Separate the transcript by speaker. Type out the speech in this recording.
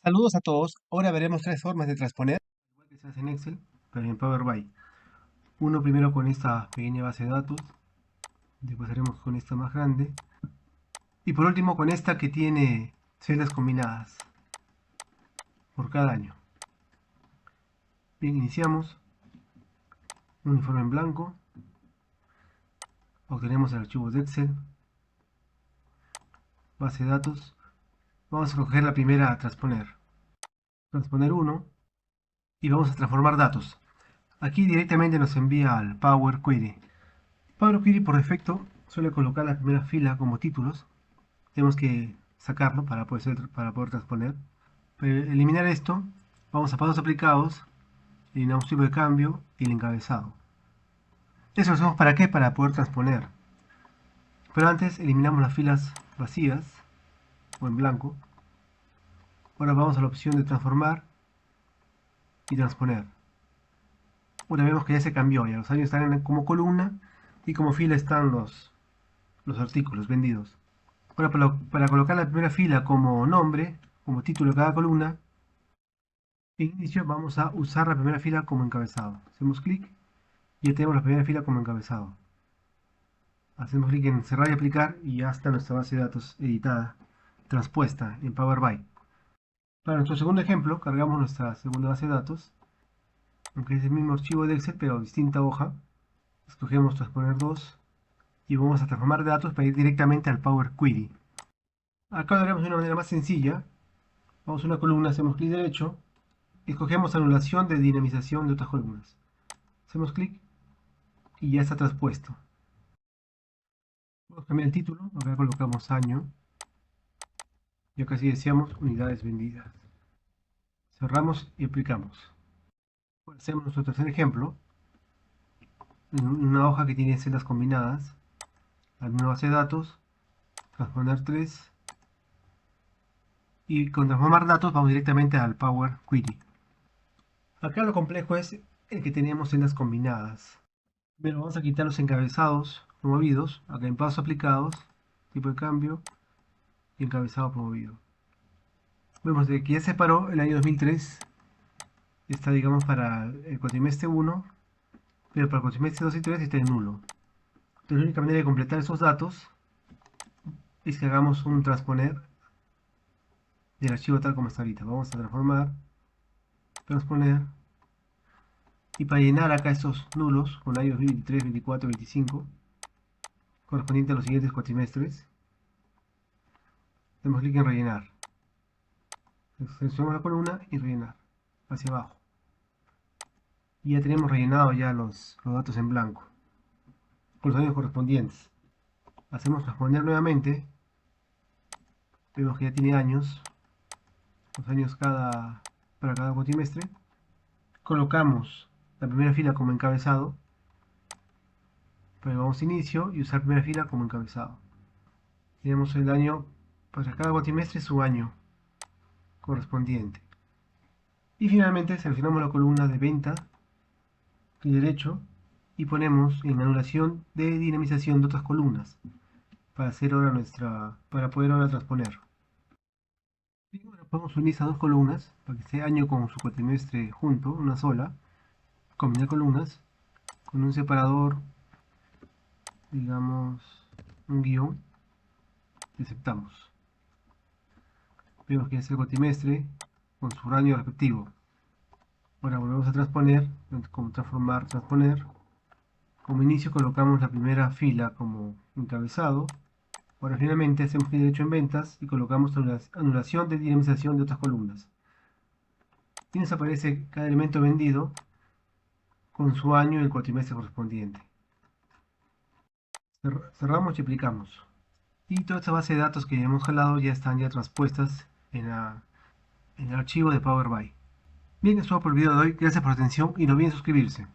Speaker 1: Saludos a todos. Ahora veremos tres formas de transponer, igual que se hace en Excel, pero en Power BI. Uno primero con esta pequeña base de datos, después haremos con esta más grande, y por último con esta que tiene celdas combinadas por cada año. Bien, iniciamos un informe en blanco, obtenemos el archivo de Excel, base de datos, vamos a escoger la primera a transponer, transponer 1, y vamos a transformar datos. Aquí directamente nos envía al Power Query. Power Query por defecto suele colocar la primera fila como títulos. Tenemos que sacarlo para poder transponer. Para eliminar esto, vamos a pasos aplicados, eliminamos tipo de cambio y el encabezado. Eso lo hacemos para qué? Para poder transponer. Pero antes eliminamos las filas vacías o en blanco. Ahora vamos a la opción de transformar y transponer. Ahora vemos que ya se cambió, ya los años están como columna y como fila están los artículos vendidos. Ahora para colocar la primera fila como nombre, como título de cada columna, en inicio vamos a usar la primera fila como encabezado. Hacemos clic y ya tenemos la primera fila como encabezado. Hacemos clic en cerrar y aplicar y ya está nuestra base de datos editada, transpuesta en Power BI. Para nuestro segundo ejemplo, cargamos nuestra segunda base de datos, aunque es el mismo archivo de Excel pero distinta hoja. Escogemos transponer 2 y vamos a transformar datos para ir directamente al Power Query. Acá lo haremos de una manera más sencilla. Vamos a una columna, hacemos clic derecho, escogemos anulación de dinamización de otras columnas. Hacemos clic y ya está transpuesto. Vamos a cambiar el título, acá colocamos año, y acá sí decíamos unidades vendidas. Cerramos y aplicamos. Ahora hacemos nuestro tercer ejemplo, en una hoja que tiene celdas combinadas, la nueva base de datos, transponer 3, y con transformar datos vamos directamente al Power Query. Acá lo complejo es el que tenemos celdas combinadas. Primero vamos a quitar los encabezados promovidos, acá en pasos aplicados, tipo de cambio y encabezado promovido. Vemos que ya se separó el año 2003, está digamos para el cuatrimestre 1, pero para el cuatrimestre 2 y 3 está en nulo. Entonces la única manera de completar esos datos es que hagamos un transponer del archivo tal como está ahorita. Vamos a transformar, transponer, y para llenar acá estos nulos con años 23, 24, 25, correspondiente a los siguientes cuatrimestres, damos clic en rellenar. Seleccionamos la columna y rellenar hacia abajo. Y ya tenemos rellenado ya los datos en blanco con los años correspondientes. Hacemos transponer nuevamente. Vemos que ya tiene años, los años para cada cuatrimestre. Colocamos la primera fila como encabezado. Pero vamos a inicio y usar primera fila como encabezado. Tenemos el año para cada cuatrimestre, su año correspondiente. Y finalmente seleccionamos la columna de venta, clic derecho, y ponemos en anulación de dinamización de otras columnas para poder ahora transponer. Y ahora podemos unir esas dos columnas para que sea año con su cuatrimestre junto, una sola, combinar columnas con un separador, digamos un guión, y aceptamos. Vemos que es el cuatrimestre con su año respectivo. Ahora volvemos a transponer, como transformar, transponer. Como inicio colocamos la primera fila como encabezado. Ahora finalmente hacemos clic derecho en ventas y colocamos anulación de dinamización de otras columnas. Y nos aparece cada elemento vendido con su año y el cuatrimestre correspondiente. Cerramos y aplicamos. Y toda esta base de datos que hemos jalado ya están transpuestas en el archivo de Power BI. Bien, eso fue por el video de hoy. Gracias por su atención y no olviden suscribirse.